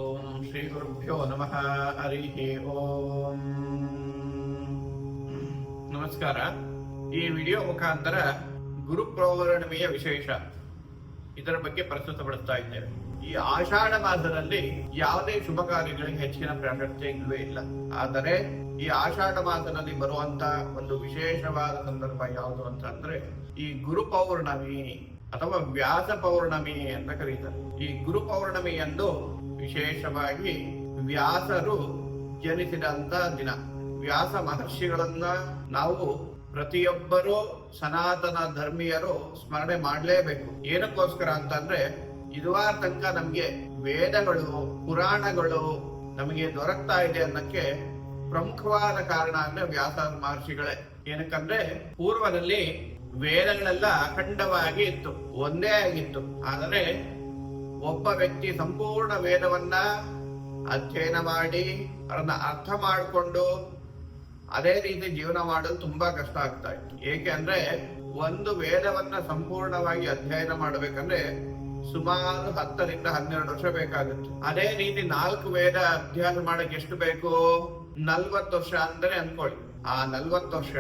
ಓಂ ಶ್ರೀ ಗುರುಭ್ಯೋ ನಮಃ. ಹರಿ ಓಂ. ನಮಸ್ಕಾರ. ಈ ವಿಡಿಯೋ ಮುಖಾಂತರ ಗುರು ಪೌರ್ಣಿಮೆಯ ವಿಶೇಷ ಇದರ ಬಗ್ಗೆ ಪ್ರಸ್ತುತಪಡಿಸ್ತಾ ಇದ್ದೇವೆ. ಈ ಆಷಾಢ ಮಾಸದಲ್ಲಿ ಯಾವುದೇ ಶುಭ ಕಾರ್ಯಗಳಿಗೆ ಹೆಚ್ಚಿನ ಪ್ರಾಶಸ್ತ್ಯ ಇಲ್ಲವೇ ಇಲ್ಲ. ಆದರೆ ಈ ಆಷಾಢ ಮಾಸದಲ್ಲಿ ಬರುವಂತ ಒಂದು ವಿಶೇಷವಾದ ಸಂದರ್ಭ ಯಾವುದು ಅಂತ ಅಂದ್ರೆ ಈ ಗುರು ಪೌರ್ಣಮಿ ಅಥವಾ ವ್ಯಾಸ ಪೌರ್ಣಮಿ ಅಂತ ಕರೀತಾರೆ. ಈ ಗುರು ಪೌರ್ಣಮಿಯಂದು ವಿಶೇಷವಾಗಿ ವ್ಯಾಸರು ಜನಿಸಿದಂತ ದಿನ. ವ್ಯಾಸ ಮಹರ್ಷಿಗಳನ್ನ ನಾವು ಪ್ರತಿಯೊಬ್ಬರು ಸನಾತನ ಧರ್ಮೀಯರು ಸ್ಮರಣೆ ಮಾಡಲೇಬೇಕು. ಏನಕ್ಕೋಸ್ಕರ ಅಂತಂದ್ರೆ ಇದುವಾರ ತನಕ ನಮ್ಗೆ ವೇದಗಳು ಪುರಾಣಗಳು ನಮಗೆ ದೊರಕ್ತಾ ಇದೆ ಅನ್ನಕ್ಕೆ ಪ್ರಮುಖವಾದ ಕಾರಣ ಅಂದ್ರೆ ವ್ಯಾಸ ಮಹರ್ಷಿಗಳೇ. ಏನಕ್ಕಂದ್ರೆ ಪೂರ್ವದಲ್ಲಿ ವೇದಗಳೆಲ್ಲ ಅಖಂಡವಾಗಿ ಇತ್ತು, ಒಂದೇ ಆಗಿತ್ತು. ಆದರೆ ಒಬ್ಬ ವ್ಯಕ್ತಿ ಸಂಪೂರ್ಣ ವೇದವನ್ನ ಅಧ್ಯಯನ ಮಾಡಿ ಅದನ್ನ ಅರ್ಥ ಮಾಡಿಕೊಂಡು ಅದೇ ರೀತಿ ಜೀವನ ಮಾಡೋದು ತುಂಬಾ ಕಷ್ಟ ಆಗ್ತಾ ಇತ್ತು. ಏಕೆ ಅಂದ್ರೆ ಒಂದು ವೇದವನ್ನ ಸಂಪೂರ್ಣವಾಗಿ ಅಧ್ಯಯನ ಮಾಡಬೇಕಂದ್ರೆ ಸುಮಾರು 10 ರಿಂದ 12 ವರ್ಷ ಬೇಕಾಗುತ್ತೆ. ಅದೇ ರೀತಿ 4 ವೇದ ಅಧ್ಯಯನ ಮಾಡಕ್ಕೆ ಎಷ್ಟು ಬೇಕು? 40 ವರ್ಷ ಅಂದ್ರೆ ಅನ್ಕೊಳ್ಳಿ. ಆ 40 ವರ್ಷ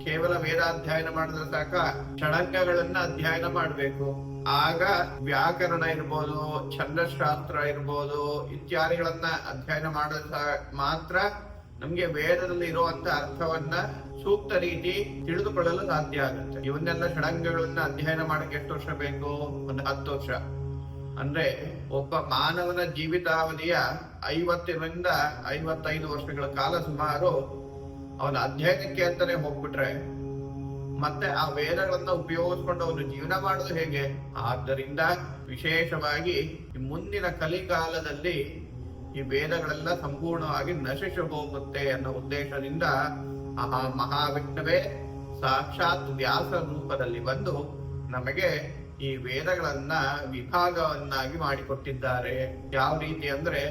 ಕೇವಲ ವೇದಾಧ್ಯಯನ ಮಾಡಿದ್ರೆ ಸಾಕ? ಷಡಂಗಗಳನ್ನ ಅಧ್ಯಯನ ಮಾಡಬೇಕು. ಆಗ ವ್ಯಾಕರಣ ಇರ್ಬೋದು, ಛಂದಶಾಸ್ತ್ರ ಇರ್ಬೋದು ಇತ್ಯಾದಿಗಳನ್ನ ಅಧ್ಯಯನ ಮಾಡಿದ್ರೆ ಮಾತ್ರ ನಮ್ಗೆ ವೇದದಲ್ಲಿ ಇರುವಂತ ಅರ್ಥವನ್ನ ಸೂಕ್ತ ರೀತಿ ತಿಳಿದುಕೊಳ್ಳಲು ಸಾಧ್ಯ ಆಗುತ್ತೆ. ಇವನ್ನೆಲ್ಲ ಷಡಂಗಗಳನ್ನ ಅಧ್ಯಯನ ಮಾಡಕ್ಕೆ ಎಷ್ಟು ವರ್ಷ ಬೇಕು? ಒಂದು 10 ವರ್ಷ. ಅಂದ್ರೆ ಒಬ್ಬ ಮಾನವನ ಜೀವಿತಾವಧಿಯ 50 ರಿಂದ 55 ವರ್ಷಗಳ ಕಾಲ ಸುಮಾರು ಅವನ ಅಧ್ಯಯನಕ್ಕೆ ಅಂತಾನೆ ಹೋಗ್ಬಿಟ್ರೆ ಮತ್ತೆ ಆ ವೇದಗಳನ್ನ ಉಪಯೋಗಿಸ್ಕೊಂಡು ಅವನು ಜೀವನ ಮಾಡೋದು ಹೇಗೆ? ಆದ್ದರಿಂದ ವಿಶೇಷವಾಗಿ ಮುಂದಿನ ಕಲಿಕಾಲದಲ್ಲಿ ಈ ವೇದಗಳೆಲ್ಲ ಸಂಪೂರ್ಣವಾಗಿ ನಶಿಸಿ ಹೋಗುತ್ತೆ ಅನ್ನೋ ಉದ್ದೇಶದಿಂದ ಆ ಮಹಾವಿಷ್ಣುವೇ ಸಾಕ್ಷಾತ್ ವ್ಯಾಸ ರೂಪದಲ್ಲಿ ಬಂದು ನಮಗೆ ಈ ವೇದಗಳನ್ನ ವಿಭಾಗವನ್ನಾಗಿ ಮಾಡಿಕೊಟ್ಟಿದ್ದಾರೆ. ಯಾವ ರೀತಿ ಅಂದ್ರೆ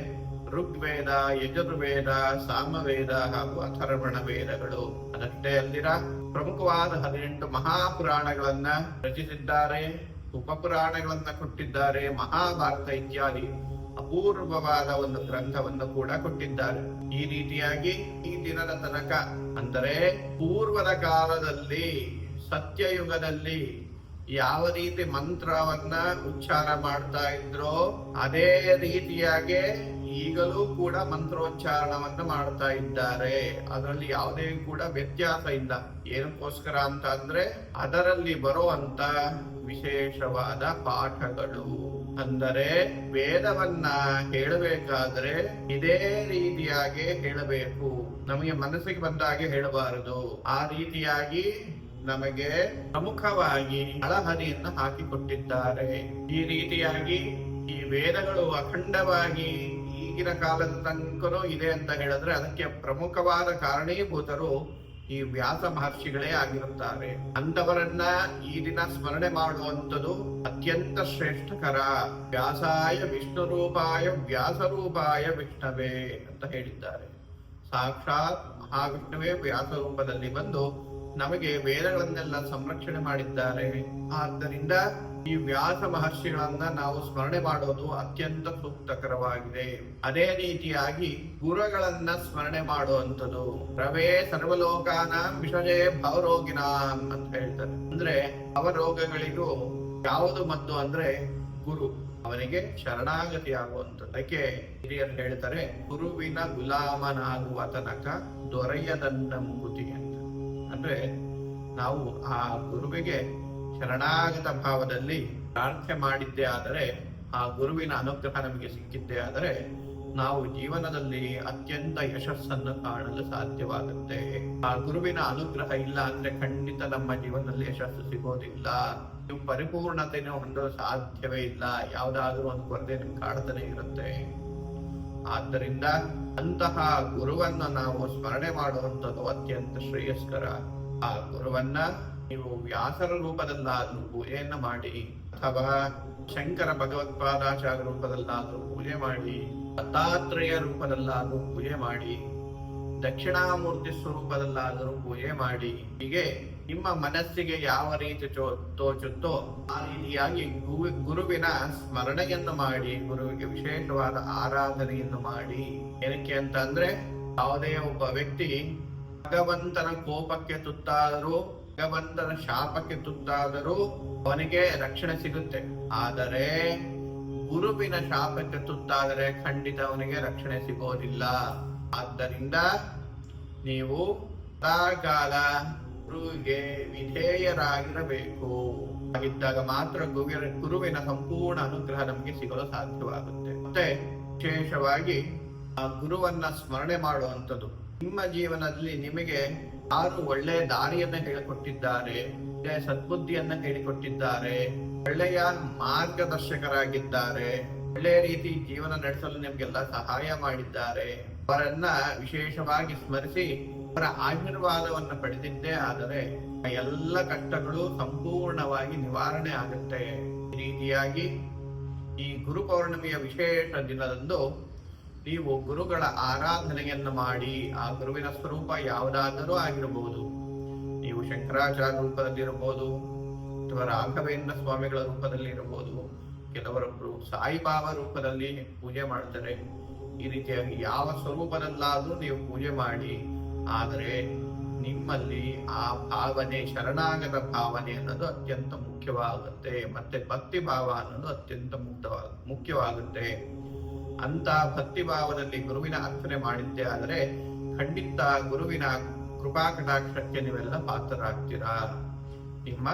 ಋಗ್ವೇದ, ಯಜುರ್ವೇದ, ಸಾಮವೇದ ಹಾಗೂ ಅಥರ್ವಣ ವೇದಗಳು. ಅದಷ್ಟೇ ಅಲ್ದಿರ ಪ್ರಮುಖವಾದ 18 ಮಹಾಪುರಾಣಗಳನ್ನ ರಚಿಸಿದ್ದಾರೆ, ಉಪಪುರಾಣಗಳನ್ನ ಕೊಟ್ಟಿದ್ದಾರೆ, ಮಹಾಭಾರತ ಇತ್ಯಾದಿ ಅಪೂರ್ವವಾದ ಒಂದು ಗ್ರಂಥವನ್ನು ಕೂಡ ಕೊಟ್ಟಿದ್ದಾರೆ. ಈ ರೀತಿಯಾಗಿ ಈ ದಿನದ ತನಕ ಅಂದರೆ ಪೂರ್ವದ ಕಾಲದಲ್ಲಿ ಸತ್ಯಯುಗದಲ್ಲಿ ಯಾವ ರೀತಿ ಮಂತ್ರವನ್ನ ಉಚ್ಚಾರ ಮಾಡ್ತಾ ಇದ್ರೋ ಅದೇ ರೀತಿಯಾಗಿ ಈಗಲೂ ಕೂಡ ಮಂತ್ರೋಚ್ಚಾರಣವನ್ನ ಮಾಡ್ತಾ ಇದ್ದಾರೆ. ಅದರಲ್ಲಿ ಯಾವುದೇ ಕೂಡ ವ್ಯತ್ಯಾಸ ಇಲ್ಲ. ಏನಕ್ಕೋಸ್ಕರ ಅಂತ ಅಂದ್ರೆ ಅದರಲ್ಲಿ ಬರುವಂತ ವಿಶೇಷವಾದ ಪಾಠಗಳು. ಅಂದರೆ ವೇದವನ್ನ ಹೇಳಬೇಕಾದ್ರೆ ಇದೇ ರೀತಿಯಾಗಿ ಹೇಳಬೇಕು, ನಮಗೆ ಮನಸ್ಸಿಗೆ ಬಂದಾಗೆ ಹೇಳಬಾರದು. ಆ ರೀತಿಯಾಗಿ ನಮಗೆ ಪ್ರಮುಖವಾಗಿ ಅಳಹರಿಯನ್ನ ಹಾಕಿಕೊಟ್ಟಿದ್ದಾರೆ. ಈ ರೀತಿಯಾಗಿ ಈ ವೇದಗಳು ಅಖಂಡವಾಗಿ ಈಗಿನ ಕಾಲದ ತನಕನೂ ಇದೆ ಅಂತ ಹೇಳಿದ್ರೆ ಅದಕ್ಕೆ ಪ್ರಮುಖವಾದ ಕಾರಣೀಭೂತರು ಈ ವ್ಯಾಸ ಮಹರ್ಷಿಗಳೇ ಆಗಿರುತ್ತಾರೆ. ಅಂತವರನ್ನ ಈ ದಿನ ಸ್ಮರಣೆ ಮಾಡುವಂಥದ್ದು ಅತ್ಯಂತ ಶ್ರೇಷ್ಠಕರ. ವ್ಯಾಸಾಯ ವಿಷ್ಣು ರೂಪಾಯ ವ್ಯಾಸ ರೂಪಾಯ ವಿಷ್ಣವೇ ಅಂತ ಹೇಳಿದ್ದಾರೆ. ಸಾಕ್ಷಾತ್ ಮಹಾವಿಷ್ಣುವೇ ವ್ಯಾಸ ರೂಪದಲ್ಲಿ ಬಂದು ನಮಗೆ ವೇದಗಳನ್ನೆಲ್ಲ ಸಂರಕ್ಷಣೆ ಮಾಡಿದ್ದಾರೆ. ಆದ್ದರಿಂದ ಈ ವ್ಯಾಸ ಮಹರ್ಷಿಗಳನ್ನ ನಾವು ಸ್ಮರಣೆ ಮಾಡೋದು ಅತ್ಯಂತ ಸೂಕ್ತಕರವಾಗಿದೆ. ಅದೇ ರೀತಿಯಾಗಿ ಗುರುಗಳನ್ನ ಸ್ಮರಣೆ ಮಾಡುವಂಥದ್ದು. ರವೇ ಸರ್ವಲೋಕಾನ ವಿಷಜೇ ಭವರೋಗಿನಾಂ ಅಂತ ಹೇಳ್ತಾರೆ. ಅಂದ್ರೆ ಭವರೋಗಗಳಿಗೂ ಯಾವುದು ಮದ್ದು ಅಂದ್ರೆ ಗುರು, ಅವನಿಗೆ ಶರಣಾಗತಿ ಆಗುವಂಥದ್ದು. ಅದಕ್ಕೆ ಹಿರಿಯರು ಹೇಳ್ತಾರೆ, ಗುರುವಿನ ಗುಲಾಮನಾಗುವ ತನಕ ದೊರೆಯದನ್ನ ಮುಗುತಿ ಅಂತ. ಅಂದ್ರೆ ನಾವು ಆ ಗುರುವಿಗೆ ಶರಣಾಗತ ಭಾವದಲ್ಲಿ ಪ್ರಾರ್ಥನೆ ಮಾಡಿದ್ದೇ ಆದರೆ, ಆ ಗುರುವಿನ ಅನುಗ್ರಹ ನಮಗೆ ಸಿಕ್ಕಿದ್ದೇ ಆದರೆ ನಾವು ಜೀವನದಲ್ಲಿ ಅತ್ಯಂತ ಯಶಸ್ಸನ್ನು ಕಾಣಲು ಸಾಧ್ಯವಾಗುತ್ತೆ. ಆ ಗುರುವಿನ ಅನುಗ್ರಹ ಇಲ್ಲ ಅಂದ್ರೆ ಖಂಡಿತ ನಮ್ಮ ಜೀವನದಲ್ಲಿ ಯಶಸ್ಸು ಸಿಗೋದಿಲ್ಲ. ನೀವು ಪರಿಪೂರ್ಣತೆಯನ್ನು ಹೊಂದಲು ಸಾಧ್ಯವೇ ಇಲ್ಲ. ಯಾವುದಾದ್ರೂ ಒಂದು ಕೊರತೆ ನಿಮ್ಗೆ ಕಾಡ್ತಾನೆ ಇರುತ್ತೆ. ಆದ್ದರಿಂದ ಅಂತಹ ಗುರುವನ್ನ ನಾವು ಸ್ಮರಣೆ ಮಾಡುವಂಥದ್ದು ಅತ್ಯಂತ ಶ್ರೇಯಸ್ಕರ. ಆ ಗುರುವನ್ನ ನೀವು ವ್ಯಾಸರ ರೂಪದಲ್ಲಾದ್ರೂ ಪೂಜೆಯನ್ನ ಮಾಡಿ, ಅಥವಾ ಶಂಕರ ಭಗವತ್ಪಾದಾಚಾರ್ಯ ರೂಪದಲ್ಲಾದ್ರೂ ಪೂಜೆ ಮಾಡಿ, ದತ್ತಾತ್ರೇಯ ರೂಪದಲ್ಲಾದ್ರೂ ಪೂಜೆ ಮಾಡಿ, ದಕ್ಷಿಣಾಮೂರ್ತಿ ಸ್ವರೂಪದಲ್ಲಾದರೂ ಪೂಜೆ ಮಾಡಿ, ಹೀಗೆ ನಿಮ್ಮ ಮನಸ್ಸಿಗೆ ಯಾವ ರೀತಿ ತೋಚುತ್ತೋ ಆ ರೀತಿಯಾಗಿ ಗುರುವಿನ ಸ್ಮರಣೆಯನ್ನು ಮಾಡಿ, ಗುರುವಿಗೆ ವಿಶೇಷವಾದ ಆರಾಧನೆಯನ್ನು ಮಾಡಿ. ಏನಕ್ಕೆ ಅಂತ ಅಂದ್ರೆ, ಯಾವುದೇ ಒಬ್ಬ ವ್ಯಕ್ತಿ ಭಗವಂತನ ಕೋಪಕ್ಕೆ ತುತ್ತಾದರೂ, ಭಗವಂತನ ಶಾಪಕ್ಕೆ ತುತ್ತಾದರೂ ಅವನಿಗೆ ರಕ್ಷಣೆ ಸಿಗುತ್ತೆ. ಆದರೆ ಗುರುವಿನ ಶಾಪಕ್ಕೆ ತುತ್ತಾದರೆ ಖಂಡಿತ ಅವನಿಗೆ ರಕ್ಷಣೆ ಸಿಗೋದಿಲ್ಲ. ಆದ್ದರಿಂದ ನೀವು ಸದಾಕಾಲ ಗುರುವಿಗೆ ವಿಧೇಯರಾಗಿರಬೇಕು. ಹಾಗಿದ್ದಾಗ ಮಾತ್ರ ಗುರುವಿನ ಸಂಪೂರ್ಣ ಅನುಗ್ರಹ ನಮಗೆ ಸಿಗಲು ಸಾಧ್ಯವಾಗುತ್ತೆ. ಮತ್ತೆ ವಿಶೇಷವಾಗಿ ಆ ಗುರುವನ್ನ ಸ್ಮರಣೆ ಮಾಡುವಂಥದ್ದು. ನಿಮ್ಮ ಜೀವನದಲ್ಲಿ ನಿಮಗೆ ಯಾರು ಒಳ್ಳೆಯ ದಾರಿಯನ್ನ ಹೇಳಿಕೊಟ್ಟಿದ್ದಾರೆ, ಒಳ್ಳೆಯ ಸದ್ಬುದ್ಧಿಯನ್ನ ಹೇಳಿಕೊಟ್ಟಿದ್ದಾರೆ, ಒಳ್ಳೆಯ ಮಾರ್ಗದರ್ಶಕರಾಗಿದ್ದಾರೆ, ಒಳ್ಳೆಯ ರೀತಿ ಜೀವನ ನಡೆಸಲು ನಿಮ್ಗೆಲ್ಲ ಸಹಾಯ ಮಾಡಿದ್ದಾರೆ, ಅವರನ್ನ ವಿಶೇಷವಾಗಿ ಸ್ಮರಿಸಿ ಅವರ ಆಶೀರ್ವಾದವನ್ನು ಪಡೆದಿದ್ದೇ ಆದರೆ ಎಲ್ಲ ಕಷ್ಟಗಳು ಸಂಪೂರ್ಣವಾಗಿ ನಿವಾರಣೆ ಆಗುತ್ತೆ. ಈ ರೀತಿಯಾಗಿ ಈ ಗುರು ಪೌರ್ಣಿಮೆಯ ವಿಶೇಷ ದಿನದಂದು ನೀವು ಗುರುಗಳ ಆರಾಧನೆಯನ್ನು ಮಾಡಿ, ಆ ಗುರುವಿನ ಸ್ವರೂಪ ಯಾವುದಾದರೂ ಆಗಿರಬಹುದು. ನೀವು ಶಂಕರಾಚಾರ್ಯ ರೂಪದಲ್ಲಿರಬಹುದು, ಅಥವಾ ರಾಘವೇಂದ್ರ ಸ್ವಾಮಿಗಳ ರೂಪದಲ್ಲಿ ಇರಬಹುದು, ಕೆಲವರೊಬ್ಬರು ಸಾಯಿಬಾಬಾ ರೂಪದಲ್ಲಿ ಪೂಜೆ ಮಾಡ್ತಾರೆ. ಈ ರೀತಿಯಾಗಿ ಯಾವ ಸ್ವರೂಪದಲ್ಲಾದ್ರೂ ನೀವು ಪೂಜೆ ಮಾಡಿ. ಆದರೆ ನಿಮ್ಮಲ್ಲಿ ಆ ಭಾವನೆ, ಶರಣಾಗತ ಭಾವನೆ ಅನ್ನೋದು ಅತ್ಯಂತ ಮುಖ್ಯವಾಗುತ್ತೆ. ಮತ್ತೆ ಭಕ್ತಿ ಭಾವ ಅನ್ನೋದು ಅತ್ಯಂತ ಮುಖ್ಯವಾಗುತ್ತೆ. ಅಂತ ಭಕ್ತಿ ಭಾವದಲ್ಲಿ ಗುರುವಿನ ಅರ್ಚನೆ ಮಾಡಿದ್ದೇ ಆದರೆ ಖಂಡಿತ ಗುರುವಿನ ಕೃಪಾ ಕಟಾಕ್ಷಕ್ಕೆ ನೀವೆಲ್ಲ ಪಾತ್ರರಾಗ್ತೀರಾ. ನಿಮ್ಮ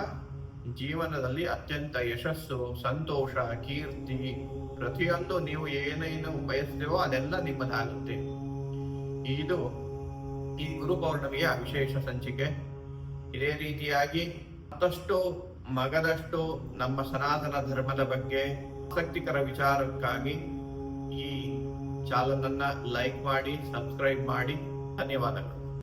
ಜೀವನದಲ್ಲಿ ಅತ್ಯಂತ ಯಶಸ್ಸು, ಸಂತೋಷ, ಕೀರ್ತಿ, ಪ್ರತಿಯೊಂದು ನೀವು ಏನೇನು ಬಯಸ್ತೀವೋ ಅದೆಲ್ಲ ನಿಮ್ಮದಾಗುತ್ತೆ. ಇದು ಈ ಗುರು ಪೌರ್ಣಮಿಯ ವಿಶೇಷ ಸಂಚಿಕೆ. ಇದೇ ರೀತಿಯಾಗಿ ಮತ್ತಷ್ಟು ಮಗದಷ್ಟು ನಮ್ಮ ಸನಾತನ ಧರ್ಮದ ಬಗ್ಗೆ ಆಸಕ್ತಿಕರ ವಿಚಾರಕ್ಕಾಗಿ ಈ ಚಾನಲ್ ಅನ್ನ ಲೈಕ್ ಮಾಡಿ, ಸಬ್ಸ್ಕ್ರೈಬ್ ಮಾಡಿ. ಧನ್ಯವಾದಗಳು.